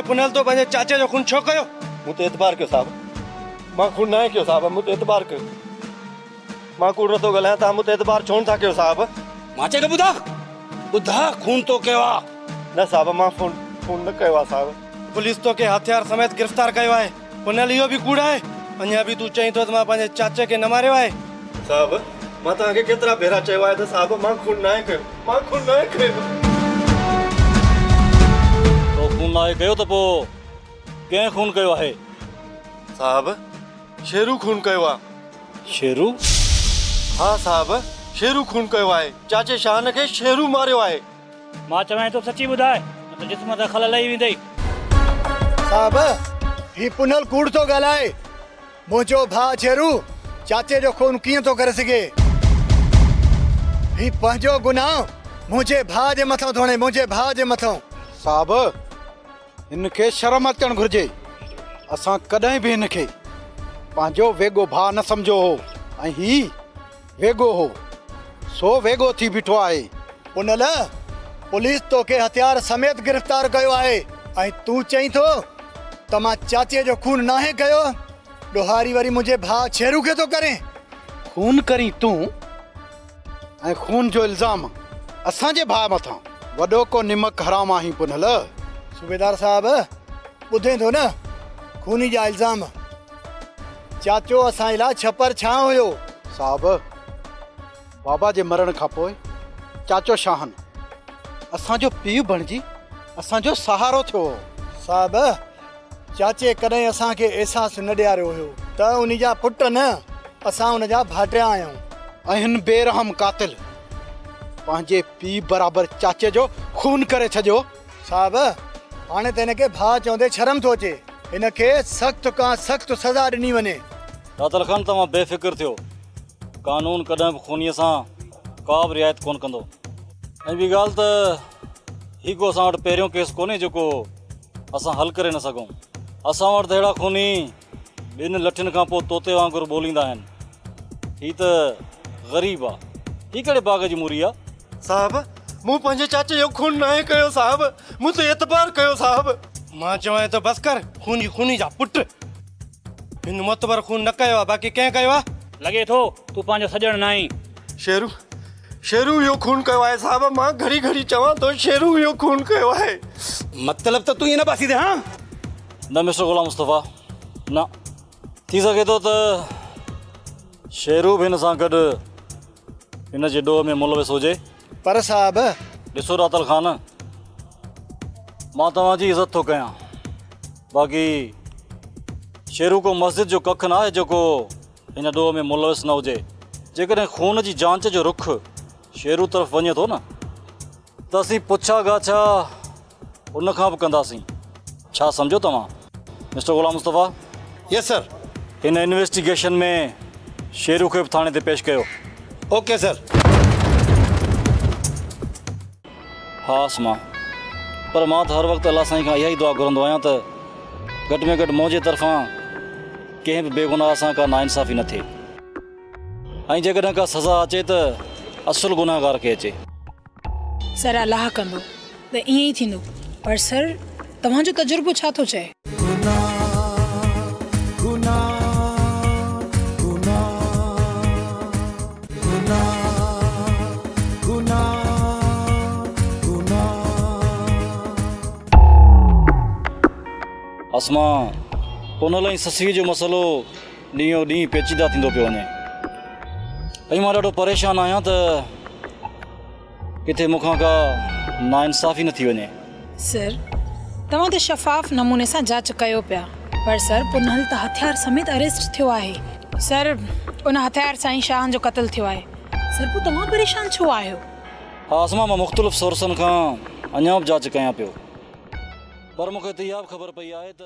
पुनल तो पंहिंजे चाचे जो खून छो कयो? मूं ते एतबार कयो साहब, मां खून न कयो साहब, मूं ते एतबार कयो। मां कूड़ नथो ॻाल्हायां, तव्हां मूं ते एतबार छो नथा कयो साहब? मां चयो ॿुधा ॿुधा खून तो कयो आहे। न साहब, मां खून न कयो आहे साहब। पुलिस तो के हथियार समेत गिरफ्तार कयो आहे। पुनल इहो बि कूड़ आहे। अञा बि तूं चईं थो त मां पंहिंजे चाचे खे न मारियो आहे। साहब, मां तव्हांखे केतिरा भेरा चयो आहे त साहब मां खून न कयो, मां खून न कयो। तो खून न कयो त पोइ कंहिं खून कयो आहे? साहब, शेरू खून कयो आहे। शेरू? हाँ साहब, शेरू खून कयो आहे। चाचे शान खे शेरू मारियो आहे। मां चवां तो सची ॿुधाए, न त जिस्म ते खल लही वेंदई। साहब, ही पुनल कूड़ तो ॻाल्हाए। मुंहिंजो भाउ शेरू चाचे जो खून कीअं थो करे सघे? ही पंहिंजो गुनाह मुंहिंजे भाउ जे मथां थो हणे, मुंहिंजे भाउ जे मथां। साहब, हिनखे शर्म अचणु घुरिजे। असां कॾहिं बि हिनखे पंहिंजो वेगो भाउ न सम्झो हो ऐं ही वेगो हो, सो वेगो थी बीठो आहे। पुनल, पुलिस तो के हथियार समेत गिरफ्तार कयो आहे ऐं तूं चईं थो त मां चाचे जो खून नाहे कयो। ॾोहारी वरी मुंहिंजे भाउ शेरू खे थो करे। खून करी तूं ऐं खून जो इल्ज़ाम असांजे भाउ मथां। वॾो को निमक हराम आहीं पुनल। सूबेदार साहब, ॿुधे थो न खूनी जा इल्ज़ाम। चाचो असां लाइ छपर छा हुयो? साहब, बाबा जे मरण खां पोइ चाचो शाहन असांजो पीउ बणिजी असांजो सहारो थियो। साहब, चाचे कॾहिं असांखे अहसासु न ॾियारियो हुयो त उन जा पुट न, असां उन जा भाटिया आहियूं। ऐं हिन बेरहम कातिल पंहिंजे पीउ बराबरि चाचे जो खून करे छॾियो। साहब, हाणे त हिनखे भाउ चवंदे शर्म थो अचे। हिनखे सख़्त खां सख़्त सज़ा ॾिनी वञे। दातल खान, तव्हां बेफ़िक्र थियो। कानून कॾहिं बि खूनीअ सां का बि रिआयत कोन कंदो। ऐं ॿी ॻाल्हि त ही को असां वटि पहिरियों केस कोन्हे जेको असां हल करे न सघूं। असां वटि त अहिड़ा खूनी ॿिनि लठियुनि खां पोइ तोते वांगुरु ॿोलींदा आहिनि। ही त ग़रीब आहे, ही कहिड़े बाग़ जी मूरी आहे? साहब, मूं पंहिंजे चाचे जो खून न कयो साहब, मूं ते एतबार कयो साहब। मां चवां तो बस कर। खूनी जा पुट हिन मोतबर खून न कयो आहे, बाक़ी कंहिं कयो आहे? लॻे थो तूं पंहिंजो सॼण न आहीं। शेरू इहो खून कयो आहे साहब। मां घड़ी घड़ी चवां थो शेरू इहो खून कयो आहे। मतलब त तूं ईअं न पासी दे। हाँ न मिस्टर गुलाम मुस्तफ़ा, न थी सघे थो त शेरू बि हिन सां गॾु हिन जे ॾोह में मुलविस हुजे। पर साहब, ॾिसो दातल खान, मां तव्हांजी इज़त थो कयां, बाक़ी शेरू को मस्जिद जो कख न आहे जेको हिन ॾोह में मुलविस न हुजे। जेकॾहिं खून जी जांच जो रुख शेरू तरफ़ वञे थो न, त असीं पुछा गाछा उन खां बि कंदासीं। छा सम्झो तव्हां मिस्टर गुलाम मुस्तफ़ा? यस सर। हिन इन्वेस्टिगेशन में शेरू खे बि थाणे ते पेश कयो। Okay sir. हा आसमां, पर मां त हर वक़्तु अलाह साईं खां इहा ई दुआ घुरंदो आहियां त घटि में घटि मुंहिंजे तरफ़ां कंहिं बि बेगुनाह सां का नाइंसाफ़ी न थिए। ऐं जेकॾहिं का सज़ा अचे त असुल गुनाहगार खे अचे। सर, अलाह कंदो त ईअं ई थींदो। पर सर, तव्हांजो तजुर्बो छा थो चए? आसमां, पुनल ऐं ससीअ जो मसइलो ॾींहों ॾींहुं पेचीदा थींदो पियो वञे ऐं मां ॾाढो परेशान आहियां त किथे मूंखां का नाइंसाफ़ी न थी वञे। सर, तव्हां त शफ़ाफ़ नमूने सां जांच कयो पिया, पर सर पुनल त हथियार समेत अरेस्ट थियो आहे। सर, उन हथियार सां ई शाहन जो क़त्ल थियो आहे। सर, पोइ तव्हां परेशान छो आहियो? हा आसमां, मां मुख़्तलिफ़ सोर्सनि खां अञा बि जांच कयां पियो, पर मूंखे त इहा बि ख़बर पई आहे त